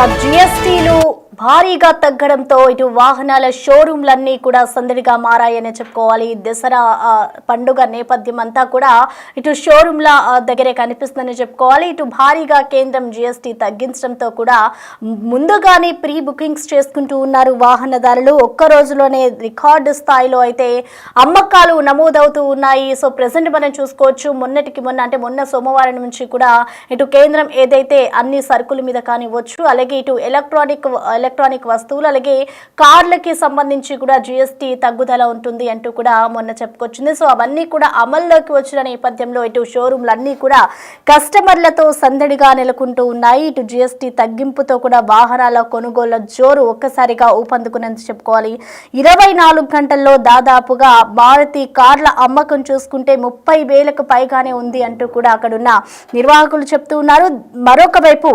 జిఎస్టీలు భారీగా తగ్గడంతో ఇటు వాహనాల షోరూంలన్నీ కూడా సందడిగా మారాయని చెప్పుకోవాలి. దసరా పండుగ నేపథ్యం అంతా కూడా ఇటు షోరూంల దగ్గరే కనిపిస్తుందని చెప్పుకోవాలి. ఇటు భారీగా కేంద్రం జిఎస్టీ తగ్గించడంతో కూడా ముందుగానే ప్రీ బుకింగ్స్ చేసుకుంటూ ఉన్నారు వాహనదారులు. ఒక్క రోజులోనే రికార్డు స్థాయిలో అయితే అమ్మకాలు నమోదవుతూ ఉన్నాయి. సో ప్రెసెంట్ మనం చూసుకోవచ్చు, మొన్న సోమవారం నుంచి కూడా ఇటు కేంద్రం ఏదైతే అన్ని సరుకుల మీద కానివ్వచ్చు, అలాగే ఇటు ఎలక్ట్రానిక్ వస్తువులు అలాగే కార్లకి సంబంధించి కూడా జిఎస్టీ తగ్గుదల ఉంటుంది అంటూ కూడా మొన్న చెప్పుకొచ్చింది. సో అవన్నీ కూడా అమల్లోకి వచ్చిన నేపథ్యంలో ఇటు షోరూంలన్నీ కూడా కస్టమర్లతో సందడిగా నెలకొంటూ ఉన్నాయి. ఇటు జిఎస్టీ తగ్గింపుతో కూడా వాహనాల కొనుగోళ్ల జోరు ఒక్కసారిగా ఊపందుకున్నది చెప్పుకోవాలి. 24 గంటల్లో దాదాపుగా మారుతి కార్ల అమ్మకం చూసుకుంటే 30,000కు పైగానే ఉంది అంటూ కూడా అక్కడున్న నిర్వాహకులు చెప్తూ ఉన్నారు. మరొక వైపు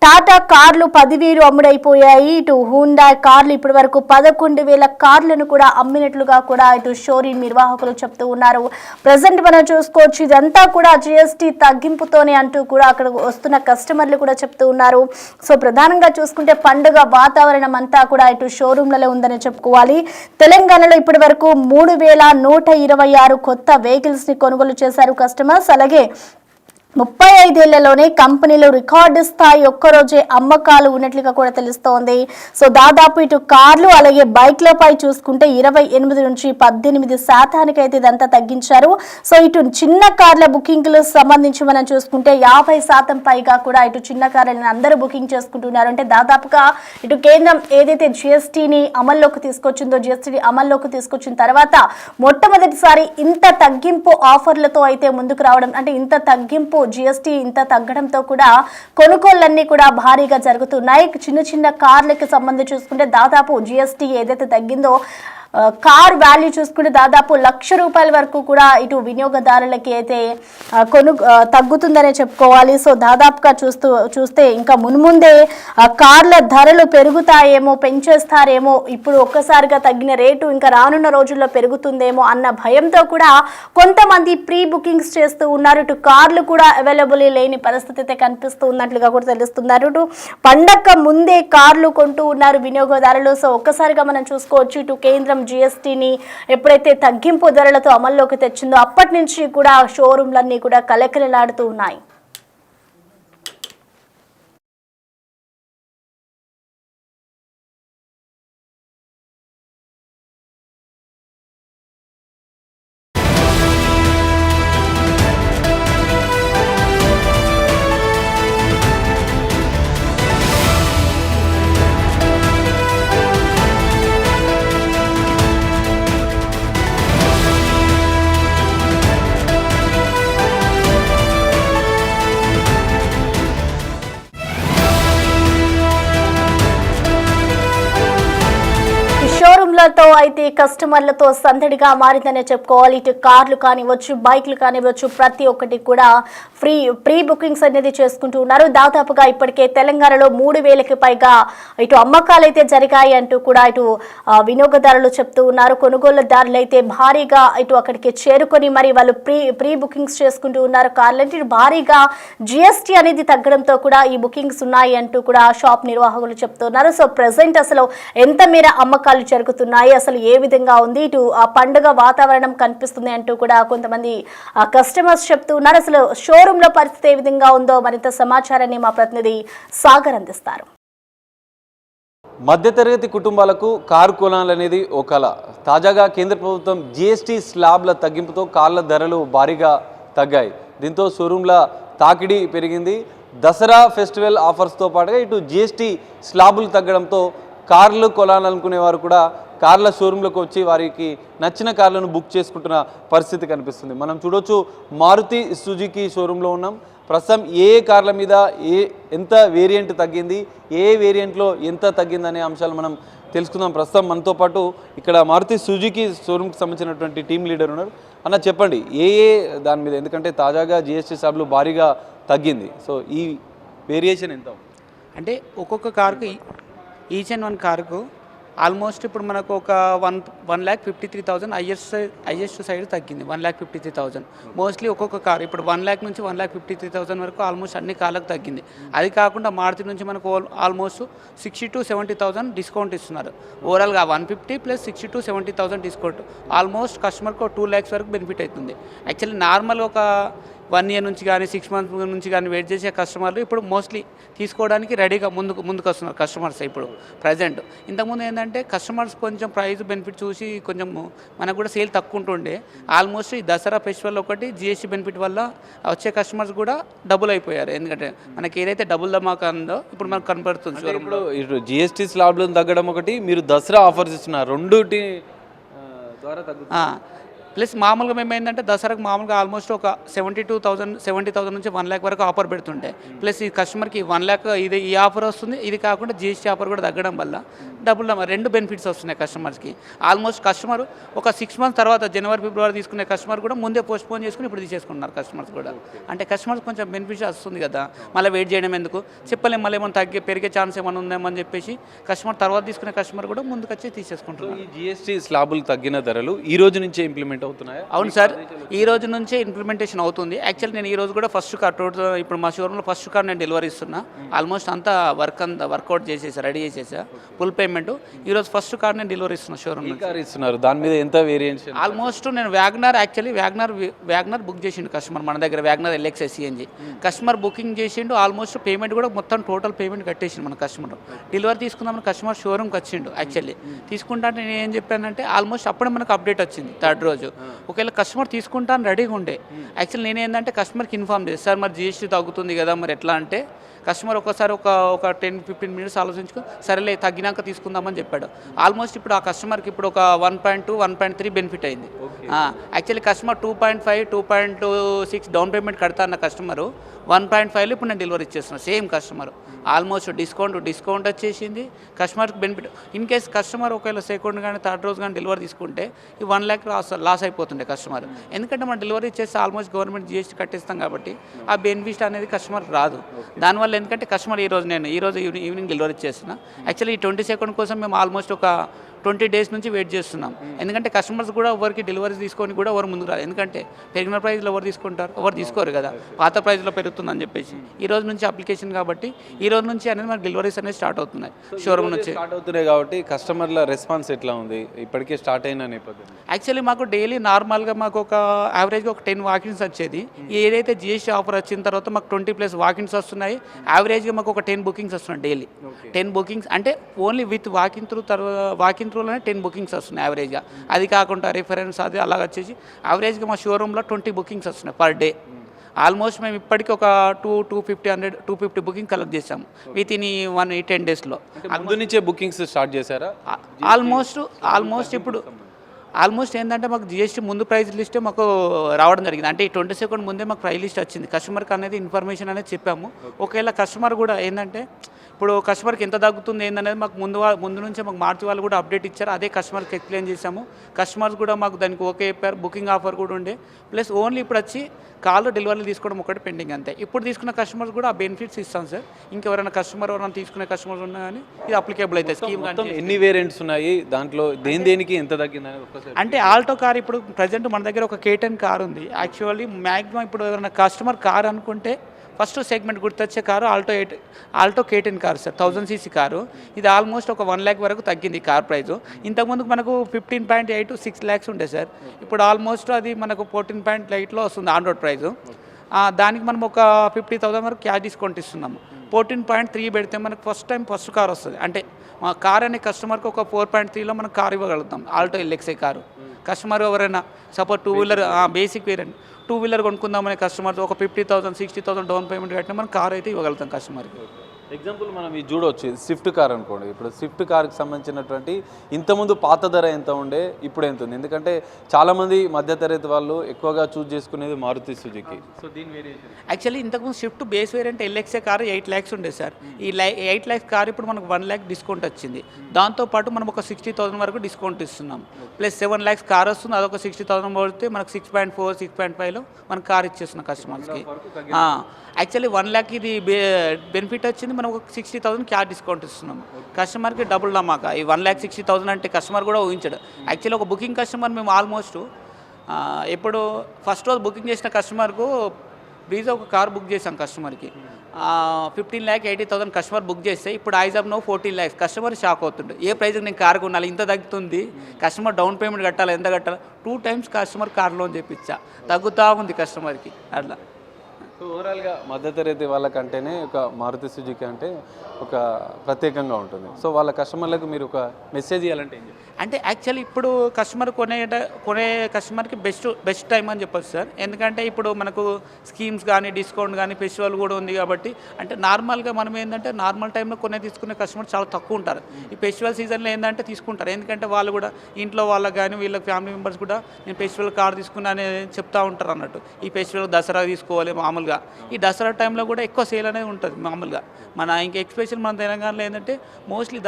టాటా కార్లు 10,000 అమ్ముడైపోయాయి. ఇటు హుండా కార్లు ఇప్పటి వరకు 11,000 కార్లను కూడా అమ్మినట్లుగా కూడా ఇటు షోరూమ్ నిర్వాహకులు చెప్తూ ఉన్నారు. ప్రజెంట్ మనం చూసుకోవచ్చు, ఇదంతా కూడా జిఎస్టీ తగ్గింపుతోనే అంటూ కూడా అక్కడ వస్తున్న కస్టమర్లు కూడా చెప్తూ ఉన్నారు. సో ప్రధానంగా చూసుకుంటే పండుగ వాతావరణం అంతా కూడా ఇటు షోరూంలలో ఉందని చెప్పుకోవాలి. తెలంగాణలో ఇప్పటి వరకు 3,126 కొత్త వెహికల్స్ ని కొనుగోలు చేశారు కస్టమర్స్. అలాగే 35 ఏళ్లలోనే కంపెనీలు రికార్డు స్థాయి ఒక్కరోజే అమ్మకాలు ఉన్నట్లుగా కూడా తెలుస్తోంది. సో దాదాపు ఇటు కార్లు అలాగే బైక్లపై చూసుకుంటే 28 నుంచి 18% అయితే ఇదంతా తగ్గించారు. సో ఇటు చిన్న కార్ల బుకింగ్లు సంబంధించి మనం చూసుకుంటే 50% పైగా కూడా ఇటు చిన్న కార్లను అందరూ బుకింగ్ చేసుకుంటున్నారు. అంటే దాదాపుగా ఇటు కేంద్రం ఏదైతే జిఎస్టీని అమల్లోకి తీసుకొచ్చిన తర్వాత మొట్టమొదటిసారి ఇంత తగ్గింపు ఆఫర్లతో అయితే ముందుకు రావడం, అంటే ఇంత తగ్గింపు జిఎస్టీ ఇంత తగ్గడంతో కూడా కొనుగోళ్లన్నీ కూడా భారీగా జరుగుతున్నాయి. చిన్న కార్లకి సంబంధించి చూసుకుంటే దాదాపు జిఎస్టీ ఏదైతే తగ్గిందో కార్ వాల్యూ చూసుకుంటే దాదాపు ₹1,00,000 వరకు కూడా ఇటు వినియోగదారులకి అయితే తగ్గుతుందనే చెప్పుకోవాలి. సో దాదాపుగా చూస్తే ఇంకా మున్ముందే కార్ల ధరలు పెరుగుతాయేమో, పెంచేస్తారేమో, ఇప్పుడు ఒక్కసారిగా తగ్గిన రేటు ఇంకా రానున్న రోజుల్లో పెరుగుతుందేమో అన్న భయంతో కూడా కొంతమంది ప్రీ బుకింగ్స్ చేస్తూ ఉన్నారు. ఇటు కార్లు కూడా అవైలబుల్ లేని పరిస్థితి అయితే కనిపిస్తూ ఉన్నట్లుగా కూడా తెలుస్తున్నారు. ఇటు పండగ ముందే కార్లు కొంటూ ఉన్నారు వినియోగదారులు. సో ఒక్కసారిగా మనం చూసుకోవచ్చు, ఇటు కేంద్రం జిఎస్టీని ఎప్పుడైతే తగ్గింపు ధరలతో అమల్లోకి తెచ్చిందో అప్పటి నుంచి కూడా షోరూంలన్నీ కూడా కలకలలాడుతూ ఉన్నాయి. షోరూంలతో అయితే కస్టమర్లతో సందడిగా మారిందనే చెప్పుకోవాలి. ఇటు కార్లు కానివ్వచ్చు, బైక్లు కానివ్వచ్చు, ప్రతి ఒక్కటి కూడా ప్రీ బుకింగ్స్ అనేది చేసుకుంటూ ఉన్నారు. దాదాపుగా ఇప్పటికే తెలంగాణలో 3,000కి పైగా ఇటు అమ్మకాలు అయితే జరిగాయి అంటూ కూడా ఇటు వినియోగదారులు చెప్తూ ఉన్నారు. కొనుగోలుదారులు అయితే భారీగా ఇటు అక్కడికి చేరుకొని మరి వాళ్ళు ప్రీ బుకింగ్స్ చేసుకుంటూ ఉన్నారు కార్లు. ఇటు భారీగా జిఎస్టీ అనేది తగ్గడంతో కూడా ఈ బుకింగ్స్ ఉన్నాయి అంటూ కూడా షాప్ నిర్వాహకులు చెప్తున్నారు. సో ప్రెసెంట్ అసలు ఎంత మేర అమ్మకాలు జరుగుతున్నాయి, అసలు ఏ విధంగా ఉంది, ఇటు ఆ పండుగ వాతావరణం కనిపిస్తుంది అంటూ కూడా కొంతమంది కస్టమర్స్ చెప్తూ ఉన్నారు. అసలు షోరూమ్ లో పరిస్థితి ఏ విధంగా ఉందో మరింత సమాచారాన్ని మా ప్రతినిధి సాగర్ అందిస్తారు. మధ్యతరగతి కుటుంబాలకు కారు కొనాలనేది ఓ కల. తాజాగా కేంద్ర ప్రభుత్వం జిఎస్టీ స్లాబ్ల తగ్గింపుతో కార్ల ధరలు భారీగా తగ్గాయి. దీంతో షోరూంల తాకిడి పెరిగింది. దసరా ఫెస్టివల్ ఆఫర్స్తో పాటుగా ఇటు జిఎస్టీ స్లాబులు తగ్గడంతో కార్లు కొనాలనుకునే వారు కూడా కార్ల షోరూంలోకి వచ్చి వారికి నచ్చిన కార్లను బుక్ చేసుకుంటున్న పరిస్థితి కనిపిస్తుంది. మనం చూడొచ్చు, మారుతి సుజుకి షోరూంలో ఉన్నాం. ప్రస్తుతం ఏ కార్ల మీద ఎంత వేరియంట్ తగ్గింది, ఏ వేరియంట్లో ఎంత తగ్గిందనే అంశాలు మనం తెలుసుకుందాం. ప్రస్తుతం మనతో పాటు ఇక్కడ మారుతి సుజుకి షోరూంకి సంబంధించినటువంటి టీమ్ లీడర్ ఉన్నారు. అన్న చెప్పండి, దాని మీద, ఎందుకంటే తాజాగా జిఎస్టీ స్లాబ్లు భారీగా తగ్గింది. సో ఈ వేరియేషన్ ఎంత? అంటే ఒక్కొక్క కారుకి ఈచ్ అండ్ వన్ కారుకు ఆల్మోస్ట్ ఇప్పుడు మనకు ఒక 1,53,000 హైయెస్ట్ సైడ్ తగ్గింది. 1,53,000 మోస్ట్లీ ఒక్కొక్క కార్ ఇప్పుడు 1,00,000 నుంచి 1,53,000 వరకు ఆల్మోస్ట్ అన్ని కార్లకు తగ్గింది. అది కాకుండా మారుతి నుంచి మనకు ఆల్మోస్ట్ 60,000-70,000 డిస్కౌంట్ ఇస్తున్నారు. ఓవరాల్గా 150 ప్లస్ 60,000-70,000 డిస్కౌంట్ ఆల్మోస్ట్ కస్టమర్కి ఒక 2 lakhs వరకు బెనిఫిట్ అవుతుంది. యాక్చువల్లీ నార్మల్ ఒక 1 year నుంచి కానీ 6 months నుంచి కానీ వెయిట్ చేసే కస్టమర్లు ఇప్పుడు మోస్ట్లీ తీసుకోవడానికి రెడీగా ముందుకు వస్తున్నారు కస్టమర్స్ ఇప్పుడు ప్రజెంట్. ఇంతకుముందు ఏంటంటే కస్టమర్స్ కొంచెం ప్రైస్ బెనిఫిట్ చూసి కొంచెం మనకు కూడా సేల్ తక్కువ ఉంటుండే. ఆల్మోస్ట్ ఈ దసరా ఫెస్టివల్ ఒకటి జిఎస్టీ బెనిఫిట్ వల్ల వచ్చే కస్టమర్స్ కూడా డబుల్ అయిపోయారు. ఎందుకంటే మనకి ఏదైతే డబుల్ ధమాకా ఉందో ఇప్పుడు మనకు కనపడుతుంది. ఇప్పుడు జిఎస్టీ స్లాబ్లను తగ్గడం ఒకటి, మీరు దసరా ఆఫర్స్ ఇస్తున్నారు, రెండుటి ద్వారా తగ్గుతుంది. ప్లస్ మామూలుగా మేము ఏంటంటే దసరాకు మామూలుగా ఆల్మోస్ట్ ఒక 70,000 నుంచి 1 lakh వరకు ఆఫర్ పెడుతుంటే, ప్లస్ ఈ కస్టమర్కి 1 lakh ఇది ఈ ఆఫర్ వస్తుంది. ఇది కాకుండా జిఎస్టీ ఆఫర్ కూడా తగ్గడం వల్ల డబుల్ 2 బెనిఫిట్స్ వస్తున్నాయి కస్టమర్స్కి. ఆల్మోస్ట్ కస్టమర్ ఒక 6 months తర్వాత జనవరి ఫిబ్రవరి తీసుకునే కస్టమర్ కూడా ముందే పోస్ట్పోన్ చేసుకుని ఇప్పుడు తీసేసుకుంటున్నారు కస్టమర్స్ కూడా. అంటే కస్టమర్స్ కొంచెం బెనిఫిట్ వస్తుంది కదా, మళ్ళీ వెయిట్ చేయడం ఎందుకు చెప్పలేము, మళ్ళీ ఏమైనా పెరిగే ఛాన్స్ ఏమైనా ఉందేమని చెప్పేసి కస్టమర్ తర్వాత తీసుకునే కస్టమర్ కూడా ముందుకు వచ్చి తీసేసుకుంటున్నారు. ఈ జిఎస్టీ స్లాబులు తగ్గిన ధరలు ఈ రోజు నుంచే ఇంప్లిమెంట్ అవుతున్నాయా? అవును సార్, ఈ రోజు నుంచే ఇంప్లిమెంటేషన్ అవుతుంది. యాక్చువల్లీ నేను ఈ రోజు కూడా ఫస్ట్ కార్ ఇప్పుడు మా షోరూంలో ఫస్ట్ కార్ నేను డెలివరీ ఇస్తున్నా. ఆల్మోస్ట్ అంతా వర్కౌట్ చేసేసా, రెడీ చేసేసా, ఫుల్ పేమెంట్. ఈ రోజు ఫస్ట్ కార్ నేను డెలివరీ ఇస్తున్నా షోరూమ్ కార్ ఇస్తున్నారు. దాని మీద ఎంత వేరియేషన్? ఆల్మోస్ట్ నేను వ్యాగనర్ బుక్ చేసిండు కస్టమర్ మన దగ్గర. WagonR LX CNG customer booking చేసిండు. ఆల్మోస్ట్ పేమెంట్ కూడా మొత్తం టోటల్ పేమెంట్ కట్టేసిండు మన కస్టమర్. డెలివరీ తీసుకుందామని కస్టమర్ షోరూమ్కి వచ్చిండు. యాక్చువల్లీ తీసుకుంటా నేను ఏం చెప్పానంటే ఆల్మోస్ట్ అప్పుడే మనకు అప్డేట్ వచ్చింది 3rd రోజు. ఒకవేళ కస్టమర్ తీసుకుంటాను రెడీగా ఉండే. యాక్చువల్లీ నేను ఏంటంటే కస్టమర్కి ఇన్ఫార్మ్ చేసి సార్ మరి జిఎస్టీ తగ్గుతుంది కదా మరి ఎట్లా అంటే కస్టమర్ ఒకసారి ఒక 10-15 minutes ఆలోచించుకో సరేలే తగ్గినాక తీసుకుందామని చెప్పాడు. ఆల్మోస్ట్ ఇప్పుడు ఆ కస్టమర్కి ఇప్పుడు ఒక 1.2, 1.3 బెనిఫిట్ అయింది. యాక్చువల్లీ కస్టమర్ 2.5, 2.6 డౌన్ పేమెంట్ కడతా అన్న కస్టమరు 1.5లో ఇప్పుడు నేను డెలివరీ ఇచ్చేస్తున్నాను సేమ్ కస్టమర్. ఆల్మోస్ట్ డిస్కౌంట్ వచ్చేసింది కస్టమర్కి బెనిఫిట్. ఇన్ కేస్ కస్టమర్ ఒకవేళ సెకండ్ కానీ 3rd రోజు కానీ డెలివరీ తీసుకుంటే ఈ 1 lakh లాస్ అయిపోతుండే కస్టమర్. ఎందుకంటే మనం డెలివరీ చేస్తే ఆల్మోస్ట్ గవర్నమెంట్ జిఎస్టీ కట్టేస్తాం కాబట్టి ఆ బెనిఫిట్ అనేది కస్టమర్ రాదు. దానివల్ల ఎందుకంటే కస్టమర్ ఈ రోజు ఈవినింగ్ డెలివరీ చేస్తున్నా. యాక్చువల్లీ ఈ 22nd కోసం మేము ఆల్మోస్ట్ ఒక 20 days నుంచి వెయిట్ చేస్తున్నాం. ఎందుకంటే కస్టమర్స్ కూడా ఎవరికి డెలివరీ తీసుకొని కూడా ఎవరు ముందుకు రాదు. ఎందుకంటే పెరిగిన ప్రైస్లో ఎవరు తీసుకుంటారు, ఎవరు తీసుకోరు కదా, పాత ప్రైస్లో పెరుగుతుందని చెప్పేసి ఈ రోజు నుంచి అప్లికేషన్ కాబట్టి ఈ రోజు నుంచి అనేది మనకి డెలివరీస్ అనేది స్టార్ట్ అవుతున్నాయి షోరూమ్ నుంచి. స్టార్ట్ అవుతున్నాయి కాబట్టి కస్టమర్ల రెస్పాన్స్ ఎట్లా ఉంది ఇప్పటికే స్టార్ట్ అయిన నేపథ్యం? యాక్చువల్లీ మాకు డైలీ నార్మల్గా మాకు ఒక యావరేజ్గా ఒక 10 walk-ins వచ్చేది. ఏదైతే జిఎస్టీ ఆఫర్ వచ్చిన తర్వాత మాకు 20+ walk-ins వస్తున్నాయి. యావరేజ్గా మాకు ఒక 10 bookings వస్తున్నాయి డైలీ. 10 bookings అంటే ఓన్లీ విత్ వాకింగ్ త్రూలోనే 10 bookings వస్తున్నాయి యావరేజ్గా. అది కాకుండా రిఫరెన్స్ అది అలాగ వచ్చేసి యావరేజ్గా మా షోరూంలో 20 bookings వస్తున్నాయి పర్ డే. ఆల్మోస్ట్ మేము ఇప్పటికీ ఒక 250 బుకింగ్ కలెక్ట్ చేసాము విత్ ఇన్ 10 daysలో. ముందు నుంచే బుకింగ్స్ స్టార్ట్ చేశారా? ఆల్మోస్ట్ ఇప్పుడు ఏంటంటే మాకు జిఎస్టీ ముందు ప్రైస్ లిస్టే మాకు రావడం జరిగింది. అంటే ఈ 22nd ముందే మాకు ప్రైస్ లిస్ట్ వచ్చింది. కస్టమర్కి అనేది ఇన్ఫర్మేషన్ అనేది చెప్పాము. ఒకవేళ కస్టమర్ కూడా ఏంటంటే ఇప్పుడు కస్టమర్కి ఎంత తగ్గుతుంది ఏందనేది మాకు ముందు నుంచే మాకు మార్చి వాళ్ళు కూడా అప్డేట్ ఇచ్చారు. అదే కస్టమర్కి ఎక్స్ప్లెయిన్ చేసాము. కస్టమర్స్ కూడా మాకు దానికి ఓకే చెప్పారు. బుకింగ్ ఆఫర్ కూడా ఉండే. ప్లస్ ఓన్లీ ఇప్పుడు వచ్చి కాల్ డెలివరీ తీసుకోవడం ఒకటి పెండింగ్ అంతే. ఇప్పుడు తీసుకున్న కస్టమర్స్ కూడా ఆ బెనిఫిట్స్ ఇస్తాం సార్. ఇంకెవరైనా ఎవరైనా తీసుకునే కస్టమర్స్ ఉన్నా కానీ ఇది అప్లికేబుల్ అవుతుంది స్కీమ్. ఎన్ని వేరియంట్స్ ఉన్నాయి దాంట్లో, దేనికి ఎంత తగ్గిందని? అంటే ఆల్టో కార్ ఇప్పుడు ప్రజెంట్ మన దగ్గర ఒక K10 కార్ ఉంది. యాక్చువల్లీ మ్యాక్సిమం ఇప్పుడు ఎవరైనా కస్టమర్ కార్ అనుకుంటే ఫస్ట్ సెగ్మెంట్ గుర్తొచ్చే car Alto K10 car sir. 1000cc car. ఇది ఆల్మోస్ట్ ఒక 1 lakh వరకు తగ్గింది కార్ ప్రైస్. ఇంతకుముందు మనకు 15.8 to 6 lakhs ఉండే సార్. ఇప్పుడు ఆల్మోస్ట్ అది మనకు 14.8లో వస్తుంది ఆన్ రోడ్ ప్రైస్. దానికి మనం ఒక 50,000 వరకు క్యాష్ డిస్కౌంట్ ఇస్తున్నాము. 14.3 పెడితే మనకు ఫస్ట్ కార్ వస్తుంది. అంటే మా కార్ అనే కస్టమర్కి ఒక 4.3లో మనం కార్ ఇవ్వగలుగుతాం. Alto LXI car. కస్టమర్ ఎవరైనా suppose 2-wheeler basic variant 2-wheeler కొనుక్కుందామనే కస్టమర్తో ఒక 50,000, 60,000 డౌన్ పేమెంట్ కట్టినా మనం కార్ అయితే ఇవ్వగలుగుతాం కస్టమర్కి. ఎగ్జాంపుల్ మనం ఇది చూడవచ్చు, స్విఫ్ట్ కార్ అనుకోండి. ఇప్పుడు స్విఫ్ట్ కార్కి సంబంధించినటువంటి ఇంతకుముందు పాత ధర ఎంత ఉండే, ఇప్పుడు ఎంత ఉంది? ఎందుకంటే చాలామంది మధ్యతరగతి వాళ్ళు ఎక్కువగా చూస్ చేసుకునేది మారుతి సుజుకి. సో దీని వేరియేషన్ యాక్చువల్లీ ఇంతకుముందు Swift base variant LXA car 8 lakhs ఉండే సార్. ఈ 8 lakhs కార్ ఇప్పుడు మనకు 1 lakh డిస్కౌంట్ వచ్చింది. దాంతోపాటు మనం ఒక 60,000 వరకు డిస్కౌంట్ ఇస్తున్నాం. ప్లస్ 7 lakhs కార్ వస్తుంది. అదొక 60,000 పడితే మనకు 6.4, 6.5లో మనకు కార్ ఇచ్చేస్తున్నాం కస్టమర్స్కి. యాక్చువల్లీ 1 lakh ఇది బెనిఫిట్ వచ్చింది. మనం ఒక 60,000 క్యాష్ డిస్కౌంట్ ఇస్తున్నాం కస్టమర్కి. డబుల్ ధమాకా ఈ 1,60,000 అంటే కస్టమర్ కూడా ఊహించాడు. యాక్చువల్లీ ఒక బుకింగ్ కస్టమర్ మేము ఆల్మోస్ట్ ఇప్పుడు ఫస్ట్ రోజు బుకింగ్ చేసిన కస్టమర్కు బ్రీజా ఒక కార్ బుక్ చేసాం కస్టమర్కి. 15,80,000 కస్టమర్ బుక్ చేస్తే ఇప్పుడు as of now 14 lakhs. Customer shock అవుతుండే, ఏ ప్రైస్కి నేను కారు కొనాలి, ఇంత తగ్గుతుంది, కస్టమర్ డౌన్ పేమెంట్ కట్టాలి, ఎంత కట్టాలి. 2 times కస్టమర్ కార్ లోన్ చేయించా, తగ్గుతూ ఉంది కస్టమర్కి అట్లా. సో ఓవరాల్గా మధ్యతరగతి వాళ్ళకంటేనే ఒక మారుతి సుజుకి అంటే ఒక ప్రత్యేకంగా ఉంటుంది. సో వాళ్ళ కస్టమర్లకు మీరు ఒక మెసేజ్ ఇవ్వాలంటే ఏం చెప్తారు? అంటే యాక్చువల్లీ ఇప్పుడు కస్టమర్ కొనే కస్టమర్కి బెస్ట్ టైం అని చెప్పొచ్చు సార్. ఎందుకంటే ఇప్పుడు మనకు స్కీమ్స్ కానీ డిస్కౌంట్ కానీ ఫెస్టివల్ కూడా ఉంది కాబట్టి, అంటే నార్మల్గా మనం ఏంటంటే నార్మల్ టైంలో తీసుకునే కస్టమర్ చాలా తక్కువ ఉంటారు. ఈ ఫెస్టివల్ సీజన్లో ఏంటంటే తీసుకుంటారు, ఎందుకంటే వాళ్ళు కూడా ఇంట్లో వాళ్ళకి కానీ వీళ్ళ ఫ్యామిలీ మెంబర్స్ కూడా నేను ఫెస్టివల్ కార్ తీసుకున్నానని చెప్తూ ఉంటారు అన్నట్టు. ఈ ఫెస్టివల్ దసరా తీసుకోవాలి మామూలుగా, ఈ దసరా టైంలో కూడా ఎక్కువ సేల్ అనేది ఉంటుంది మామూలుగా. మన ఇంకా ఎక్స్పెషల్ మన తెలంగాణలో ఏంటంటే మోస్ట్లీ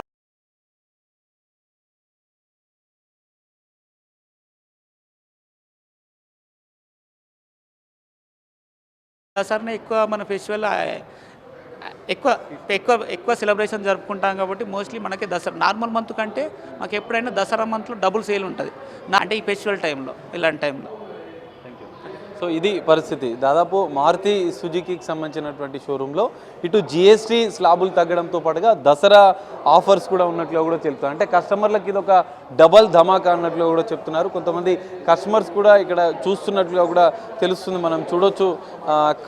దసరానే ఎక్కువ మన ఫెస్టివల్ ఎక్కువ ఎక్కువ ఎక్కువ సెలబ్రేషన్ జరుపుకుంటాం కాబట్టి మోస్ట్లీ మనకి దసరా నార్మల్ మంత్ కంటే మాకు ఎప్పుడైనా దసరా మంత్లో డబుల్ సేల్ ఉంటుంది అంటే ఈ ఫెస్టివల్ టైంలో, ఇలాంటి టైంలో. సో ఇది పరిస్థితి. దాదాపు మారుతి సుజుకికి సంబంధించినటువంటి షోరూంలో ఇటు జిఎస్టీ స్లాబులు తగ్గడంతో పాటుగా దసరా ఆఫర్స్ కూడా ఉన్నట్లు కూడా చెప్తున్నారు. అంటే కస్టమర్లకు ఇది ఒక డబల్ ధమాకా అన్నట్లు కూడా చెప్తున్నారు. కొంతమంది కస్టమర్స్ కూడా ఇక్కడ చూస్తున్నట్లుగా కూడా తెలుస్తుంది. మనం చూడొచ్చు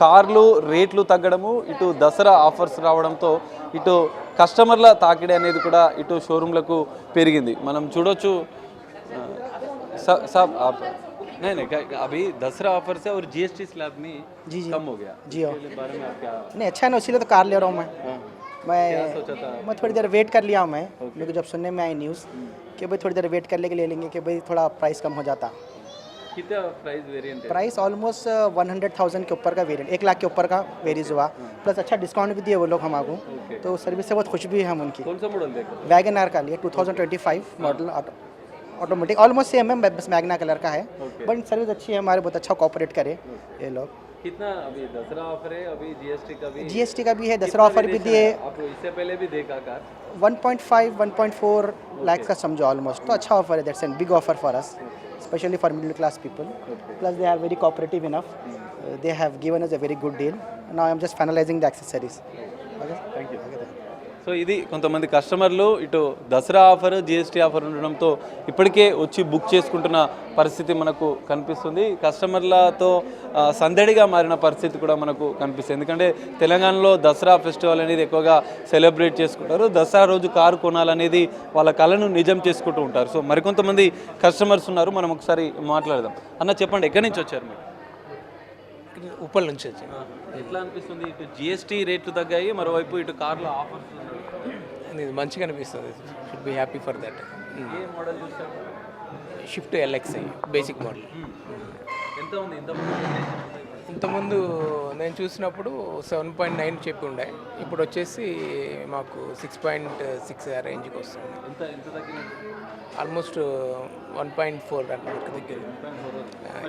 కార్లు రేట్లు తగ్గడము, ఇటు దసరా ఆఫర్స్ రావడంతో ఇటు కస్టమర్ల తాకిడి అనేది కూడా ఇటు షోరూంలకు పెరిగింది. మనం చూడొచ్చు. नहीं नहीं अभी दसरा ऑफर से और जीएसटी स्लैब में जी कम हो गया जी हो बारे में आप क्या नहीं अच्छा है ना, इसीलिए तो कार ले रहा हूँ मैं। क्या सोचा था? मैं थोड़ी देर वेट कर लिया हूँ मैं, मेरे को जब सुनने में आई न्यूज़ कि भाई थोड़ी देर वेट कर ले लेंगे कि भाई थोड़ा प्राइस कम हो जाता। कितना प्राइस वेरिएंट है? प्राइस ऑलमोस्ट 100,000 के ऊपर का वेरिएंट, 1 लाख के ऊपर का वेरीज हुआ, प्लस अच्छा डिस्काउंट भी दिए वो लोग हमको, तो सर्विस से बहुत खुश भी हैं हम उनकी। कौन सा मॉडल देखा? वैगन आर का लिए 2025 मॉडल ऑटोमेटिक, ऑलमोस्ट सेम है, बस मैग्ना कलर का है, बट सर्विस अच्छी है, हमारे बहुत अच्छा कोऑपरेट करे ये लोग। कितना अभी दसरा ऑफर है? अभी जीएसटी का भी है, दसरा ऑफर भी दिए। आपको इससे पहले भी देखा कार 1.5 1.4 लाख का समझो ऑलमोस्ट, तो अच्छा ऑफर है, that's an big offer for us, specially for middle class people, plus they are very cooperative enough, they have given us a very good deal, now I am just finalizing the accessories. Okay thank you. So ఇది కొంతమంది కస్టమర్లు ఇటు Dasara offer GST offer ఉండడంతో ఇప్పటికే వచ్చి book చేసుకుంటున్న పరిస్థితి మనకు కనిపిస్తుంది. కస్టమర్లతో సందడిగా మారిన పరిస్థితి కూడా మనకు కనిపిస్తుంది. ఎందుకంటే తెలంగాణలో దసరా ఫెస్టివల్ అనేది ఎక్కువగా సెలబ్రేట్ చేసుకుంటారు. దసరా రోజు కారు కొనాలనేది వాళ్ళ కళను నిజం చేసుకుంటూ ఉంటారు. సో మరికొంతమంది కస్టమర్స్ ఉన్నారు, మనం ఒకసారి మాట్లాడదాం. అన్న చెప్పండి, ఎక్కడి నుంచి వచ్చారు మీరు? ఉప్పల్ నుంచి వచ్చి. ఎట్లా అనిపిస్తుంది? ఇటు జిఎస్టీ రేట్లు తగ్గాయి, మరోవైపు ఇటు కార్లో ఆఫర్స్ ఇది మంచిగా అనిపిస్తుంది, should be happy for that. ఏ మోడల్ చూసారు? Swift LXI basic model. ఎంత ఉంది? ఇంతకుముందు నేను చూసినప్పుడు 7.9 చెప్పి ఉండే, ఇప్పుడు వచ్చేసి మాకు 6.6 రేంజ్కి వస్తుంది. ఎంత ఎంత తగ్గినట్టు? ఆల్మోస్ట్ 1.4 దగ్గర.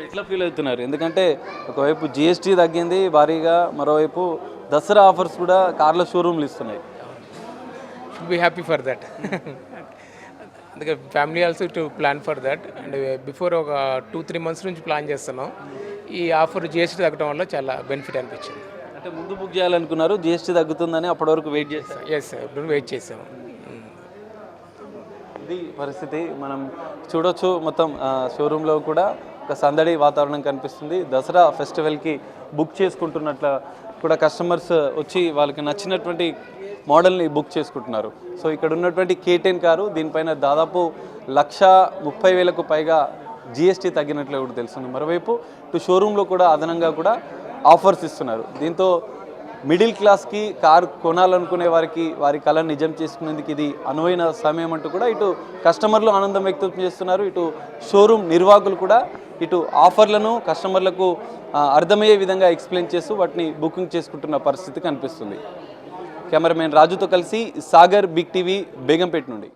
ఎట్లా ఫీల్ అవుతున్నారు? ఎందుకంటే ఒకవైపు జిఎస్టీ తగ్గింది భారీగా, మరోవైపు దసరా ఆఫర్స్ కూడా కార్ల షోరూమ్లు ఇస్తున్నాయి. Should be happy for that. అందుకే family also to plan for that, and before ఒక 2-3 months నుంచి ప్లాన్ చేస్తున్నాం. ఈ ఆఫర్ జిఎస్టీ తగ్గడం వల్ల చాలా బెనిఫిట్ అనిపించింది. అంటే ముందు బుక్ చేయాలనుకున్నారు, జిఎస్టీ తగ్గుతుందని అప్పటి వరకు వెయిట్ చేస్తారు. ఎస్ ఇప్పుడు వెయిట్ చేసాము. ఇది పరిస్థితి. మనం చూడొచ్చు మొత్తం షోరూంలో కూడా ఒక సందడి వాతావరణం కనిపిస్తుంది. దసరా ఫెస్టివల్కి బుక్ చేసుకుంటున్నట్ల కూడా కస్టమర్స్ వచ్చి వాళ్ళకి నచ్చినటువంటి మోడల్ని బుక్ చేసుకుంటున్నారు. సో ఇక్కడ ఉన్నటువంటి K10 కారు, దీనిపైన దాదాపు 1,30,000కు పైగా జిఎస్టీ తగ్గినట్లు కూడా తెలుస్తుంది. మరోవైపు ఇటు షోరూంలో కూడా అదనంగా కూడా ఆఫర్స్ ఇస్తున్నారు. దీంతో మిడిల్ క్లాస్కి కారు కొనాలనుకునే వారికి వారి కళను నిజం చేసుకునేందుకు ఇది అనువైన సమయం అంటూ కూడా ఇటు కస్టమర్లు ఆనందం వ్యక్తం చేస్తున్నారు. ఇటు షోరూమ్ నిర్వాహకులు కూడా ఇటు ఆఫర్లను కస్టమర్లకు అర్థమయ్యే విధంగా ఎక్స్ప్లెయిన్ చేస్తూ వాటిని బుకింగ్ చేసుకుంటున్న పరిస్థితి కనిపిస్తుంది. కెమెరామెన్ రాజుతో కలిసి సాగర్, బిగ్ టీవీ, బేగంపేట నుండి.